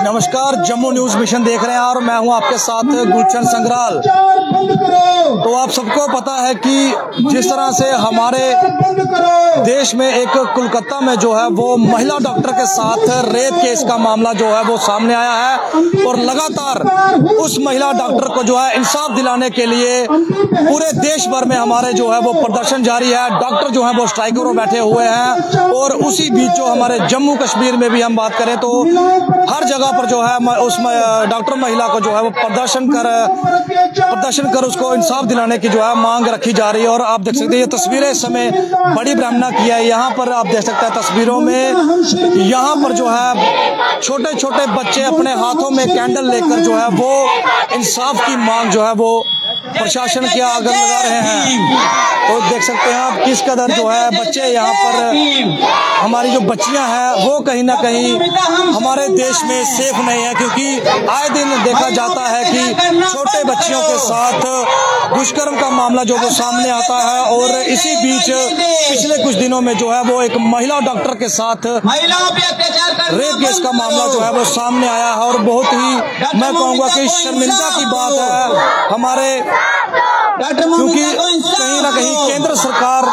नमस्कार, Jammu news mission देख रहे हैं और मैं हूं आपके साथ गुलशन संग्राल। तो आप सबको पता है कि जिस तरह से हमारे देश में एक कोलकाता में जो है वो महिला डॉक्टर के साथ रेप केस का मामला जो है वो सामने आया है और लगातार उस महिला डॉक्टर को जो है इंसाफ दिलाने के लिए पूरे देश भर में हमारे जो है वो प्रदर्शन जारी है। डॉक्टर जो है वो स्ट्राइकों में बैठे हुए हैं और उसी बीच जो हमारे जम्मू कश्मीर में भी हम बात करें तो हर जगह पर जो है उस डॉक्टर महिला को जो है वो प्रदर्शन कर उसको इंसाफ दिलाने की जो है मांग रखी जा रही है। और आप देख सकते हैं ये तस्वीरें इस समय बड़ी ब्राह्मणा की है। यहाँ पर आप देख सकते हैं तस्वीरों में यहाँ पर जो है छोटे छोटे बच्चे अपने हाथों में कैंडल लेकर जो है वो इंसाफ की मांग जो है वो प्रशासन के आगे लगा रहे हैं। तो देख सकते हैं आप किस कदर जो है बच्चे यहाँ पर हमारी जो बच्चियां हैं वो कहीं ना कहीं हमारे देश में सेफ नहीं है, क्योंकि आए दिन देखा जाता है कि छोटे बच्चियों के साथ दुष्कर्म का मामला जो वो सामने आता है। और इसी बीच पिछले कुछ दिनों में जो है वो एक महिला डॉक्टर के साथ रेप केस का मामला जो है वो सामने आया है और बहुत ही मैं कहूँगा कि शर्मिंदा की बात है हमारे, क्योंकि कहीं ना कहीं केंद्र सरकार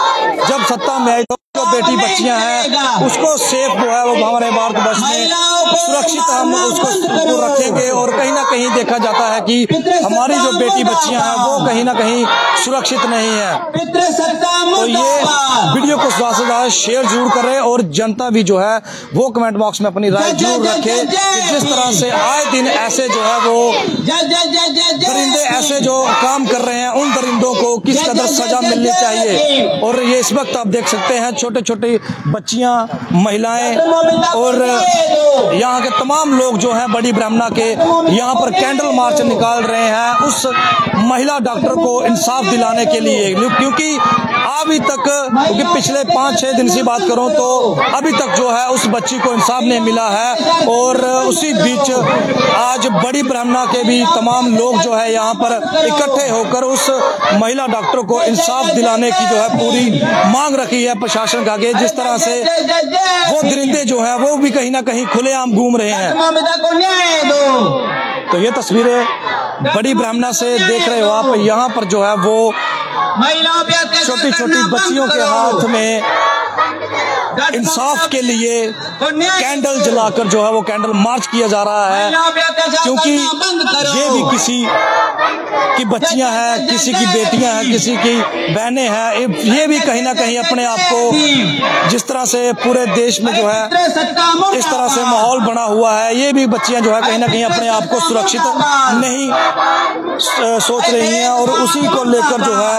जब सत्ता में आई तो बेटी बच्चियां हैं उसको सेफ जो है वो हमारे भारतवर्ष में सुरक्षित हम उसको रखेंगे। और कहीं ना कहीं देखा जाता है कि हमारी जो बेटी बच्चियां हैं वो कहीं ना कहीं सुरक्षित नहीं है। तो ये वीडियो को ज्यादा से ज्यादा शेयर जरूर करें और जनता भी जो है वो कमेंट बॉक्स में अपनी राय जरूर रखे कि जिस तरह से आए दिन ऐसे जो है वो दरिंदे ऐसे जो काम कर रहे हैं उन दरिंदों को किस कदर सजा मिलनी चाहिए। और ये इस वक्त आप देख सकते हैं छोटे छोटे बच्चियां, महिलाएं और यहाँ के तमाम लोग जो हैं बड़ी ब्राह्मणा के यहाँ पर कैंडल मार्च निकाल रहे हैं उस महिला डॉक्टर को इंसाफ दिलाने के लिए, क्योंकि अभी तक पिछले 5-6 दिन से बात करूं तो अभी तक जो है उस बच्ची को इंसाफ नहीं मिला है। और उसी बीच आज बड़ी ब्राह्मणा के भी तमाम लोग जो है यहाँ पर इकट्ठे होकर उस महिला डॉक्टर को इंसाफ दिलाने की जो है पूरी मांग रखी है प्रशासन के आगे। जिस तरह से वो दरिंदे जो है वो भी कहीं ना कहीं खुलेआम घूम रहे हैं। तो ये तस्वीरें बड़ी ब्राह्मणा से देख रहे हो आप, यहाँ पर जो है वो छोटी छोटी बच्चियों के हाथ में इंसाफ के लिए कैंडल जलाकर जो है वो कैंडल मार्च किया जा रहा है, क्योंकि ये भी किसी की बच्चियां हैं, किसी की बेटियां हैं, किसी की बहनें हैं। ये भी कहीं ना कहीं अपने आप को जिस तरह से पूरे देश में जो है इस तरह से माहौल बना हुआ है, ये भी बच्चियां जो है कहीं ना कहीं अपने आप को सुरक्षित नहीं सोच रही हैं। और उसी को लेकर जो है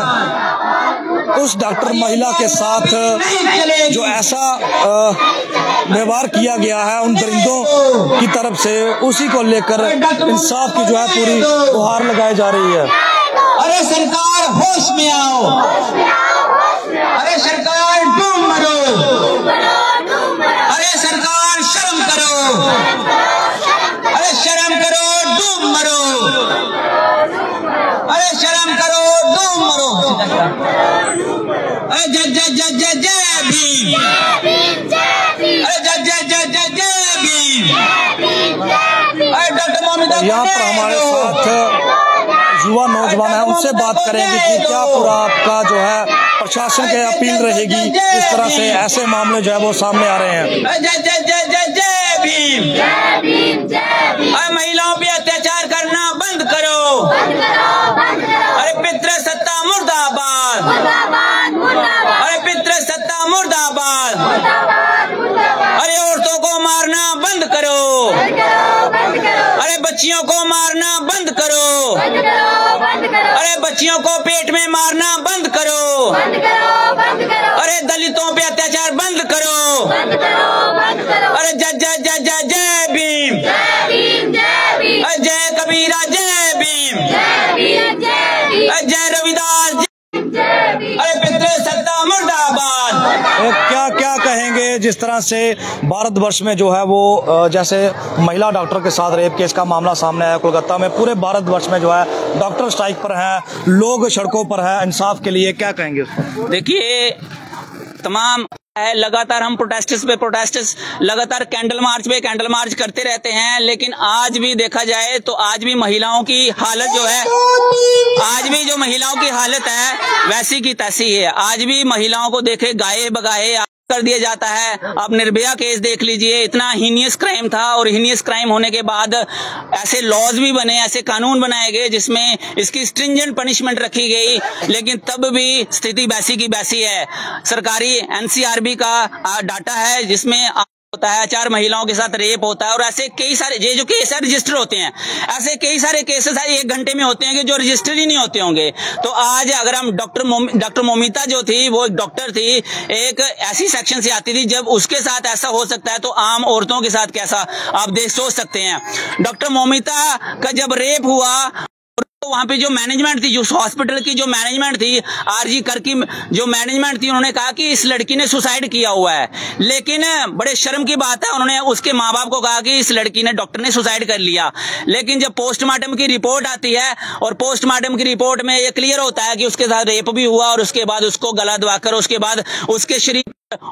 उस डॉक्टर महिला के साथ जो ऐसा व्यवहार किया गया है उन दरिंदों की तरफ से, उसी को लेकर इंसाफ की जो है पूरी गुहार लगाई जा रही है। अरे सरकार होश में आओ, अरे सरकार डूब मरो, अरे सरकार शर्म करो, अरे शर्म करो डूब मरो, अरे शर्म करो डूब मरो। अरे जय जय जय जय जय भीम, अरे जय जय जय जय जय भीम। अरे डॉक्टर मोहम्मद यहाँ पर हमारे साथ युवा नौजवान है, उनसे बात करेंगे कि क्या पूरा आपका जो है प्रशासन की अपील रहेगी जिस तरह से ऐसे मामले जो है वो सामने आ रहे हैं। जय जय जय जय जय भीम, अरे महिलाओं पे अत्याचार करना बंद करो, अरे पितृ सत्ता मुर्दाबाद, अरे पितृ सत्ता मुर्दाबाद, अरे औरतों को मारना बंद करो, अरे बच्चियों को मारना बंद करो, अरे बच्चियों को पेट में मारना बंद करो, अरे दलितों पे अत्याचार बंद करो, अरे जय जय जय जय जय भीम, जय कबीरा जय भीम, जय रविदास, अरे पितृ सत्ता मुर्दाबाद। क्या क्या कहेंगे जिस तरह से भारतवर्ष में जो है वो जैसे महिला डॉक्टर के साथ रेप केस का मामला सामने आया कोलकाता में, पूरे भारतवर्ष में जो है डॉक्टर स्ट्राइक पर हैं, लोग सड़कों पर हैं इंसाफ के लिए, क्या कहेंगे? देखिए तमाम है। लगातार हम प्रोटेस्टर्स लगातार कैंडल मार्च करते रहते हैं, लेकिन आज भी देखा जाए तो आज भी महिलाओं की हालत जो है, आज भी जो महिलाओं की हालत है वैसी की तैसी है। आज भी महिलाओं को देखे गाये बगाए कर दिया जाता है। आप निर्भया केस देख लीजिए, इतना हीनियस क्राइम था, और हीनियस क्राइम होने के बाद ऐसे लॉज भी बने, ऐसे कानून बनाए गए जिसमें इसकी स्ट्रिंजेंट पनिशमेंट रखी गई, लेकिन तब भी स्थिति वैसी की वैसी है। सरकारी एनसीआरबी का डाटा है जिसमें होता है 4 महिलाओं के साथ रेप होता है, और ऐसे कई सारे ये जो केस रजिस्टर होते हैं, ऐसे कई सारे केसेस 1 घंटे में होते हैं कि जो रजिस्टर ही नहीं होते होंगे। तो आज अगर हम डॉक्टर मोमिता जो थी, वो एक डॉक्टर थी, एक ऐसी सेक्शन से आती थी, जब उसके साथ ऐसा हो सकता है तो आम औरतों के साथ कैसा आप सोच सकते हैं। डॉक्टर मोमिता का जब रेप हुआ तो वहां पे जो मैनेजमेंट थी, जो हॉस्पिटल की जो मैनेजमेंट थी, आरजी कर की जो मैनेजमेंट थी, उन्होंने कहा कि इस लड़की ने सुसाइड किया हुआ है। लेकिन बड़े शर्म की बात है, उन्होंने उसके माँ बाप को कहा कि इस लड़की ने, डॉक्टर ने सुसाइड कर लिया। लेकिन जब पोस्टमार्टम की रिपोर्ट आती है, और पोस्टमार्टम की रिपोर्ट में ये क्लियर होता है कि उसके साथ रेप भी हुआ, और उसके बाद उसको गला दबाकर उसके बाद उसके शरीर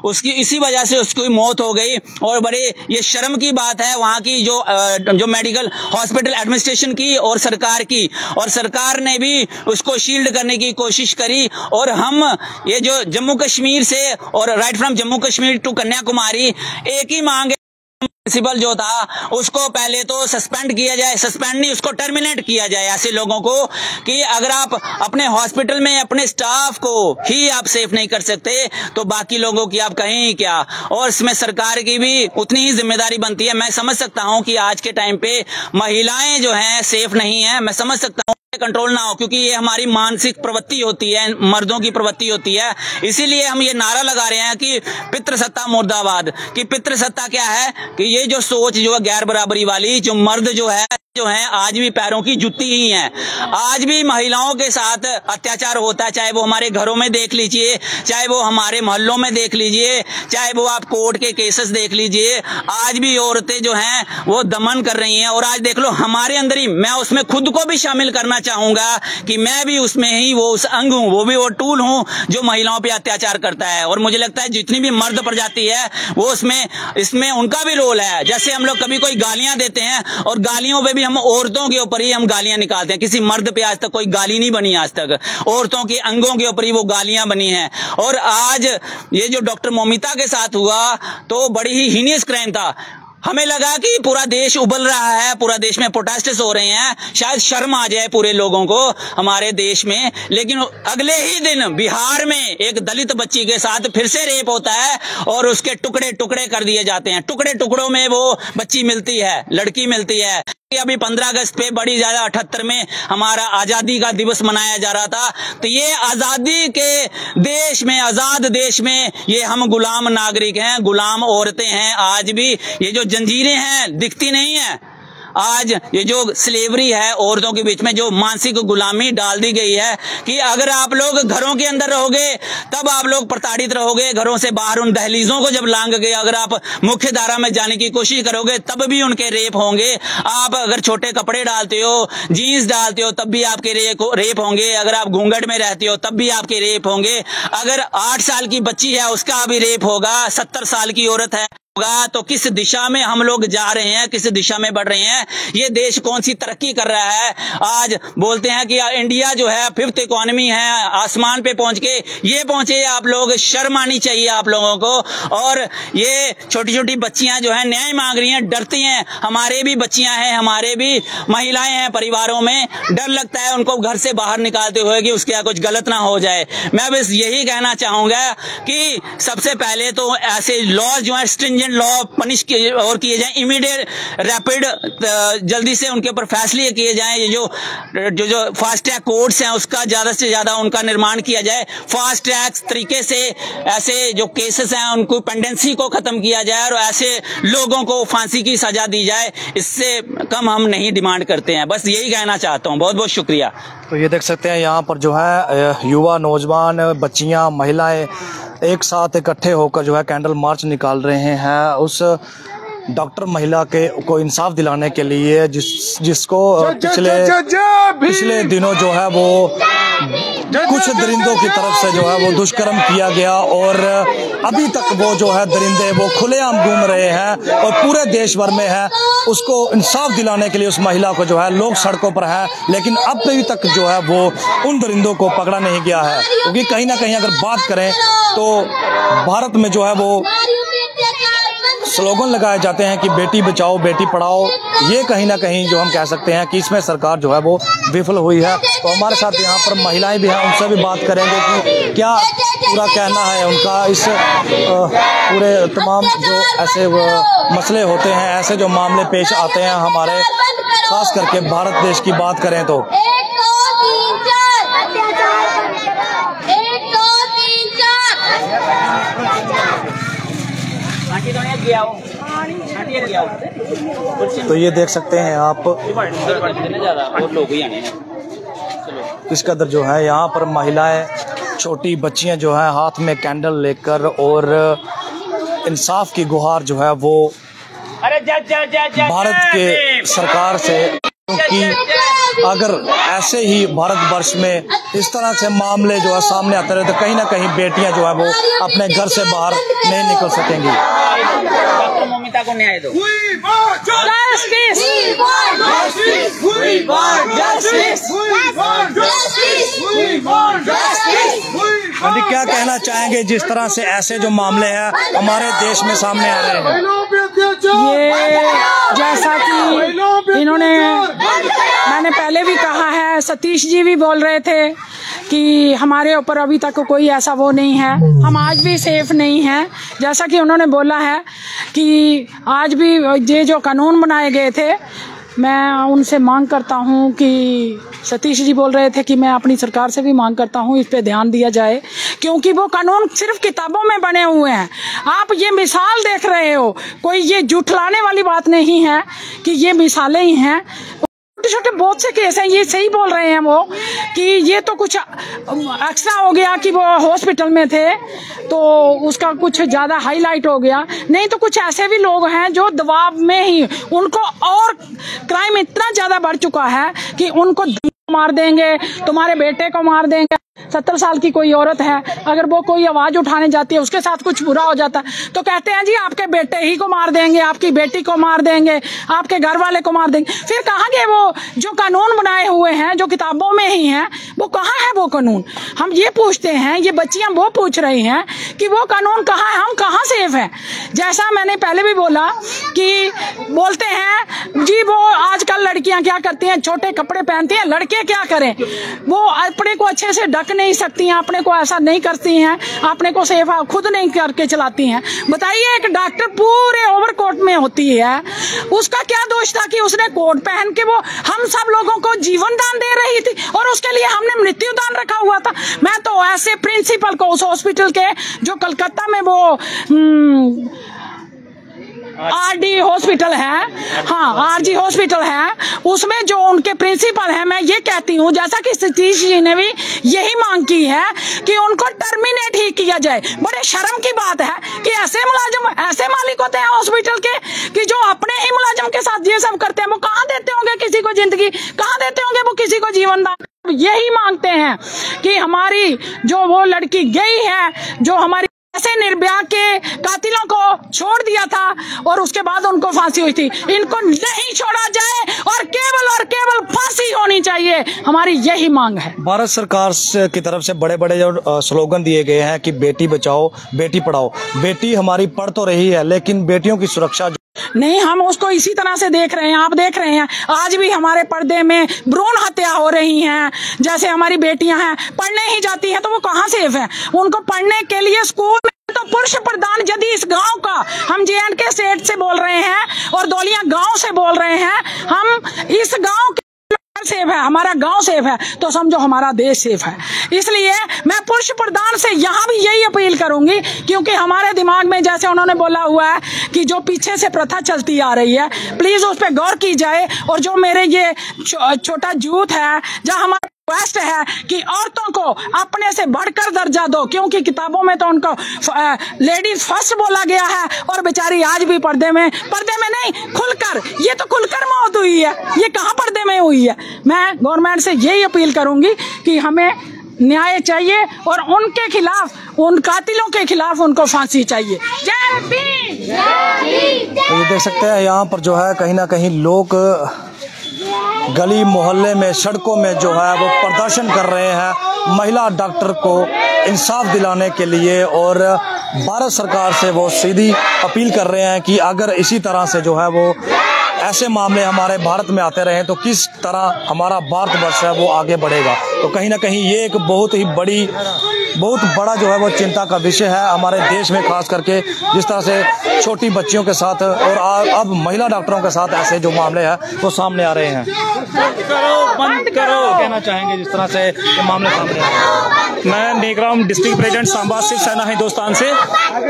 उसकी इसी वजह से उसकी मौत हो गई। और बड़े ये शर्म की बात है वहां की जो मेडिकल हॉस्पिटल एडमिनिस्ट्रेशन की और सरकार की, और सरकार ने भी उसको शील्ड करने की कोशिश करी। और हम ये जो जम्मू कश्मीर से, और right from Jammu Kashmir to Kanyakumari, एक ही मांग, प्रिंसिपल जो था उसको पहले तो सस्पेंड किया जाए, सस्पेंड नहीं उसको टर्मिनेट किया जाए ऐसे लोगों को, कि अगर आप अपने हॉस्पिटल में अपने स्टाफ को ही आप सेफ नहीं कर सकते तो बाकी लोगों की आप कहें क्या। और इसमें सरकार की भी उतनी ही जिम्मेदारी बनती है। मैं समझ सकता हूं कि आज के टाइम पे महिलाएं जो हैं सेफ नहीं है, मैं समझ सकता हूं कंट्रोल ना हो, क्योंकि ये हमारी मानसिक प्रवृत्ति होती है, मर्दों की प्रवृत्ति होती है। इसीलिए हम ये नारा लगा रहे हैं कि पितृसत्ता मुर्दाबाद। कि पितृसत्ता क्या है कि ये जो सोच जो है गैर बराबरी वाली, जो मर्द जो है आज भी पैरों की जुत्ती ही है। आज भी महिलाओं के साथ अत्याचार होता है, चाहे वो हमारे घरों में देख लीजिए, चाहे वो हमारे मोहल्लों में देख लीजिए, चाहे वो आप कोर्ट के केसेस देख लीजिए। आज भी औरतें जो हैं वो दमन कर रही हैं। और आज देख लो हमारे अंदर ही, मैं उसमें खुद को भी शामिल करना चाहूंगा कि मैं भी उसमें ही वो उस अंग हूं, वो भी वो टूल हूं जो महिलाओं पे अत्याचार करता है। और मुझे लगता है जितनी भी मर्द प्रजाति है वो इसमें उनका भी रोल है। जैसे हम लोग कभी कोई गालियां देते हैं, और गालियों पे भी हम औरतों के ऊपर ही हम गालियां निकालते हैं, किसी मर्द पे आज तक कोई गाली नहीं बनी, आज तक औरतों के अंगों के ऊपर ही वो गालियां बनी हैं। और आज ये जो डॉक्टर मोमिता के साथ हुआ तो बड़ी ही हीनियस क्राइम था। हमें लगा कि पूरा देश उबल रहा है, पूरा देश में प्रोटेस्ट हो रहे हैं, शायद शर्म आ जाए पूरे लोगों को हमारे देश में। लेकिन अगले ही दिन बिहार में एक दलित बच्ची के साथ फिर से रेप होता है, और उसके टुकड़े टुकड़े कर दिए जाते हैं। टुकड़े टुकड़ों में वो बच्ची मिलती है, लड़की मिलती है। अभी 15 अगस्त पे बड़ी ज्यादा 78 में हमारा आजादी का दिवस मनाया जा रहा था। तो ये आजादी के देश में, आजाद देश में ये हम गुलाम नागरिक हैं, गुलाम औरतें हैं। आज भी ये जो जंजीरें हैं दिखती नहीं है। आज ये जो स्लेवरी है औरतों के बीच में, जो मानसिक गुलामी डाल दी गई है कि अगर आप लोग घरों के अंदर रहोगे तब आप लोग प्रताड़ित रहोगे, घरों से बाहर उन दहलीजों को जब लांग गए, अगर आप मुख्य धारा में जाने की कोशिश करोगे तब भी उनके रेप होंगे। आप अगर छोटे कपड़े डालते हो, जीन्स डालते हो, तब भी आपके रेप होंगे। अगर आप घूंघट में रहते हो तब भी आपके रेप होंगे। अगर 8 साल की बच्ची है उसका भी रेप होगा, 70 साल की औरत है। तो किस दिशा में हम लोग जा रहे हैं, किस दिशा में बढ़ रहे हैं, ये देश कौन सी तरक्की कर रहा है। आज बोलते हैं कि इंडिया जो है 5th इकोनॉमी है, आसमान पे पहुंच के ये पहुंचे। आप लोग, शर्म आनी चाहिए आप लोगों को। और ये छोटी छोटी बच्चियां जो है न्याय मांग रही हैं, डरती हैं। हमारे भी बच्चियां हैं, हमारे भी महिलाएं हैं परिवारों में, डर लगता है उनको घर से बाहर निकालते हुए कि उसके यहाँ कुछ गलत ना हो जाए। मैं बस यही कहना चाहूंगा कि सबसे पहले तो ऐसे लॉ जो है स्ट्रिंजेंट लॉ पनिश किए जाए, इमीडिएट रैपिड जल्दी से उनके ऊपर फैसले किए जाएं। ये जो फास्ट ट्रैक कोर्ट्स हैं उसका ज्यादा से ज्यादा उनका निर्माण किया जाए। फास्ट ट्रैक तरीके से ऐसे जो केसेस हैं उनको पेंडेंसी को खत्म किया जाए, और ऐसे लोगों को फांसी की सजा दी जाए। इससे कम हम नहीं डिमांड करते हैं। बस यही कहना चाहता हूँ। बहुत बहुत शुक्रिया। तो ये देख सकते हैं यहाँ पर जो है युवा, नौजवान, बच्चियाँ, महिलाएं एक साथ इकट्ठे होकर जो है कैंडल मार्च निकाल रहे हैं उस डॉक्टर महिला को इंसाफ दिलाने के लिए, जिसको पिछले दिनों जो है वो कुछ दरिंदों की तरफ से जो है वो दुष्कर्म किया गया और अभी तक वो जो है दरिंदे वो खुलेआम घूम रहे हैं और पूरे देश भर में है। उसको इंसाफ दिलाने के लिए उस महिला को जो है लोग सड़कों पर हैं, लेकिन अब तक जो है वो उन दरिंदों को पकड़ा नहीं गया है। क्योंकि कहीं ना कहीं अगर बात करें तो भारत में जो है वो स्लोगन लगाए जाते हैं कि बेटी बचाओ बेटी पढ़ाओ। ये कहीं ना कहीं जो हम कह सकते हैं कि इसमें सरकार जो है वो विफल हुई है। तो हमारे साथ यहाँ पर महिलाएं भी हैं, उनसे भी बात करेंगे कि क्या पूरा कहना है उनका इस पूरे तमाम जो ऐसे मसले होते हैं, ऐसे जो मामले पेश आते हैं हमारे, खास करके भारत देश की बात करें तो। तो ये देख सकते हैं आप इस कदर जो है यहाँ पर महिलाएं, छोटी बच्चियां जो है हाथ में कैंडल लेकर और इंसाफ की गुहार जो है वो भारत के सरकार से, क्योंकि अगर ऐसे ही भारतवर्ष में इस तरह से मामले जो है सामने आते रहे तो कहीं ना कहीं बेटियां जो है वो अपने घर से बाहर नहीं निकल सकेंगी। डॉक्टर ममिता को न्याय दो। क्या कहना चाहेंगे जिस तरह से ऐसे जो मामले हैं हमारे देश में सामने आ रहे हैं? ये जैसा कि इन्होंने, मैंने पहले भी कहा है, सतीश जी भी बोल रहे थे कि हमारे ऊपर अभी तक कोई ऐसा वो नहीं है, हम आज भी सेफ नहीं हैं। जैसा कि उन्होंने बोला है कि आज भी ये जो कानून बनाए गए थे, मैं उनसे मांग करता हूं कि सतीश जी बोल रहे थे कि मैं अपनी सरकार से भी मांग करता हूं इस पे ध्यान दिया जाए, क्योंकि वो कानून सिर्फ किताबों में बने हुए हैं। आप ये मिसाल देख रहे हो, कोई ये झुठलाने वाली बात नहीं है कि ये मिसालें ही हैं। छोटे छोटे बहुत से केस हैं, ये सही बोल रहे हैं वो कि ये तो कुछ एक्स्ट्रा हो गया कि वो हॉस्पिटल में थे तो उसका कुछ ज़्यादा हाईलाइट हो गया, नहीं तो कुछ ऐसे भी लोग हैं जो दबाव में ही उनको, और क्राइम इतना ज़्यादा बढ़ चुका है कि उनको मार देंगे, तुम्हारे बेटे को मार देंगे। 70 साल की कोई औरत है, अगर वो कोई आवाज उठाने जाती है, उसके साथ कुछ बुरा हो जाता है तो कहते हैं जी आपके बेटे ही को मार देंगे, आपकी बेटी को मार देंगे, आपके घर वाले को मार देंगे। फिर कहाँ गए वो जो कानून बनाए हुए हैं, जो किताबों में ही हैं, वो कहाँ है वो कानून? हम ये पूछते हैं, ये बच्चियां वो पूछ रही हैं कि वो कानून कहाँ है, हम कहाँ सेफ हैं। जैसा मैंने पहले भी बोला कि बोलते हैं जी वो आजकल लड़कियां क्या करती हैं, छोटे कपड़े पहनती हैं, लड़के क्या करें, वो अपने को अच्छे से ढक नहीं सकती हैं, अपने को ऐसा नहीं करती हैं, अपने को सेफ खुद नहीं करके चलाती हैं। बताइए, एक डॉक्टर पूरे ओवरकोट में होती है, उसका क्या दोष था कि उसने कोट पहन के वो हम सब लोगों को जीवन दान दे रही थी और उसके लिए हमने मृत्यु दान रखा हुआ था। मैं तो ऐसे प्रिंसिपल को उस हॉस्पिटल के जो कलकत्ता में वो आरडी हॉस्पिटल है, हाँ आरजी हॉस्पिटल है, उसमें जो उनके प्रिंसिपल हैं, मैं ये कहती हूँ जैसा कि सतीश जी ने भी यही मांग की है कि उनको टर्मिनेट ही किया जाए। बड़े शर्म की बात है कि ऐसे मुलाजिम, ऐसे मालिक होते हैं हॉस्पिटल के कि जो अपने ही मुलाजिम के साथ ये सब करते हैं। वो कहाँ देते होंगे किसी को जिंदगी, कहाँ देते होंगे वो किसी को जीवन दान। यही मांगते हैं कि हमारी जो वो लड़की गई है, जो हमारी ऐसे निर्भया के कातिलों को छोड़ दिया था और उसके बाद उनको फांसी हुई थी, इनको नहीं छोड़ा जाए और केवल फांसी होनी चाहिए, हमारी यही मांग है। भारत सरकार की तरफ से बड़े बड़े जो स्लोगन दिए गए हैं कि बेटी बचाओ बेटी पढ़ाओ, बेटी हमारी पढ़ तो रही है लेकिन बेटियों की सुरक्षा नहीं, हम उसको इसी तरह से देख रहे हैं। आप देख रहे हैं आज भी हमारे पर्दे में भ्रूण हत्या हो रही हैं। जैसे हमारी बेटियां हैं, पढ़ने ही जाती हैं तो वो कहाँ सेफ है? उनको पढ़ने के लिए स्कूल में तो पुरुष प्रधान, यदि इस गांव का, हम J&K स्टेट से बोल रहे हैं और दौलिया गांव से बोल रहे हैं, हम इस गांव के सेफ है, हमारा गांव सेफ है तो समझो हमारा देश सेफ है। इसलिए मैं पुरुष प्रधान से यहाँ भी यही अपील करूंगी, क्योंकि हमारे दिमाग में जैसे उन्होंने बोला हुआ है कि जो पीछे से प्रथा चलती आ रही है, प्लीज उस पर गौर की जाए। और जो मेरे ये छोटा यूथ है, जहाँ हमारा रिक्वेस्ट है कि औरतों को अपने से बढ़कर दर्जा दो, क्योंकि किताबों में तो उनको लेडीज फर्स्ट बोला गया है और बेचारी आज भी पर्दे में नहीं, खुलकर, ये तो खुलकर मौत हुई है, ये कहाँ पर्दे में हुई है। मैं गवर्नमेंट से यही अपील करूंगी कि हमें न्याय चाहिए और उनके खिलाफ, उन कातिलों के खिलाफ उनको फांसी चाहिए। जय भीम। तो ये देख सकते हैं यहाँ पर जो है कहीं ना कहीं लोग गली मोहल्ले में, सड़कों में जो है वो प्रदर्शन कर रहे हैं महिला डॉक्टर को इंसाफ दिलाने के लिए, और भारत सरकार से वो सीधी अपील कर रहे हैं कि अगर इसी तरह से जो है वो ऐसे मामले हमारे भारत में आते रहे तो किस तरह हमारा भारतवर्ष है वो आगे बढ़ेगा। तो कहीं ना कहीं ये एक बहुत बड़ा जो है वो चिंता का विषय है हमारे देश में, खास करके जिस तरह से छोटी बच्चियों के साथ और अब महिला डॉक्टरों के साथ ऐसे जो मामले हैं वो सामने आ रहे हैं। बंद करो कहना चाहेंगे जिस तरह से ये मामले सामने आ रहे हैं। मैं नेकराम डिस्ट्रिक्ट प्रेसिडेंट सांबा शिव सेना हिंदुस्तान से।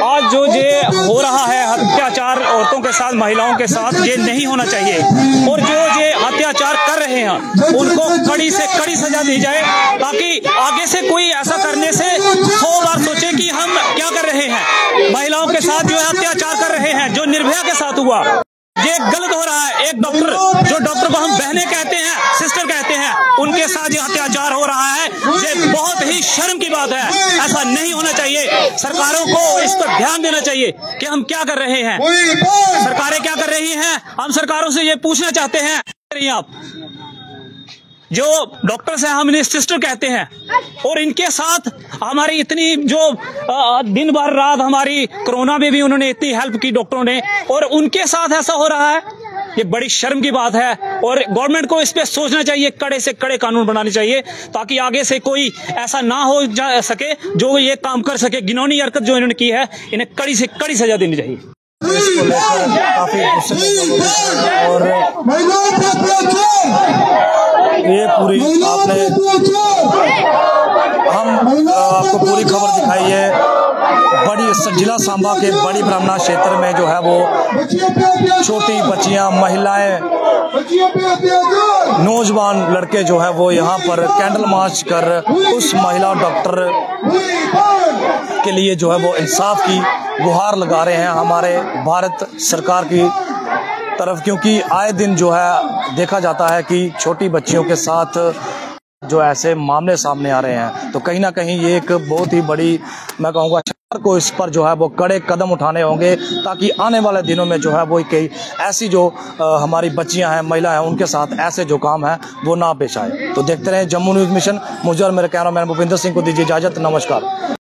आज जो ये हो रहा है अत्याचार औरतों के साथ, महिलाओं के साथ, ये नहीं होना चाहिए, और जो ये अत्याचार कर रहे हैं उनको कड़ी से कड़ी सजा दी जाए, ताकि आगे से कोई ऐसा करने से 100 बार सोचे कि हम क्या कर रहे हैं। महिलाओं के साथ जो है अत्याचार कर रहे हैं, जो निर्भया के साथ हुआ, ये गलत हो रहा है। एक डॉक्टर, जो डॉक्टर को हम बहनें कहते हैं, सिस्टर कहते हैं, उनके साथ ये अत्याचार हो रहा है। ये बहुत ही शर्म की बात है, ऐसा नहीं होना चाहिए। सरकारों को इस पर ध्यान देना चाहिए कि हम क्या कर रहे हैं, सरकारें क्या कर रही हैं। हम सरकारों से ये पूछना चाहते हैं, आप जो डॉक्टर्स हैं हम इन्हें सिस्टर कहते हैं, और इनके साथ हमारी इतनी जो दिन भर रात हमारी कोरोना में भी उन्होंने इतनी हेल्प की डॉक्टरों ने, और उनके साथ ऐसा हो रहा है, ये बड़ी शर्म की बात है। और गवर्नमेंट को इस पे सोचना चाहिए, कड़े से कड़े कानून बनाने चाहिए, ताकि आगे से कोई ऐसा ना हो जा सके जो ये काम कर सके। घिनौनी हरकत जो इन्होंने की है, इन्हें कड़ी से कड़ी सजा देनी चाहिए। इसको लेकर काफी और ये पूरी हम आपको पूरी खबर दिखाई है। बड़ी जिला सांबा के बड़ी ब्राह्मणा क्षेत्र में जो है वो छोटी बच्चियां, महिलाएं, नौजवान लड़के जो है वो यहाँ पर कैंडल मार्च कर उस महिला डॉक्टर के लिए जो है वो इंसाफ की गुहार लगा रहे हैं हमारे भारत सरकार की तरफ, क्योंकि आए दिन जो है देखा जाता है कि छोटी बच्चियों के साथ जो ऐसे मामले सामने आ रहे हैं। तो कहीं ना कहीं ये एक बहुत ही बड़ी, मैं कहूँगा, सरकार को इस पर जो है वो कड़े कदम उठाने होंगे, ताकि आने वाले दिनों में जो है वो कई ऐसी जो हमारी बच्चियां हैं, महिला हैं, उनके साथ ऐसे जो काम है वो ना पेश आए। तो देखते रहे जम्मू न्यूज़ मिशन। मुझे और मेरे कैमरामैन भूपिंदर सिंह को दीजिए इजाजत। नमस्कार।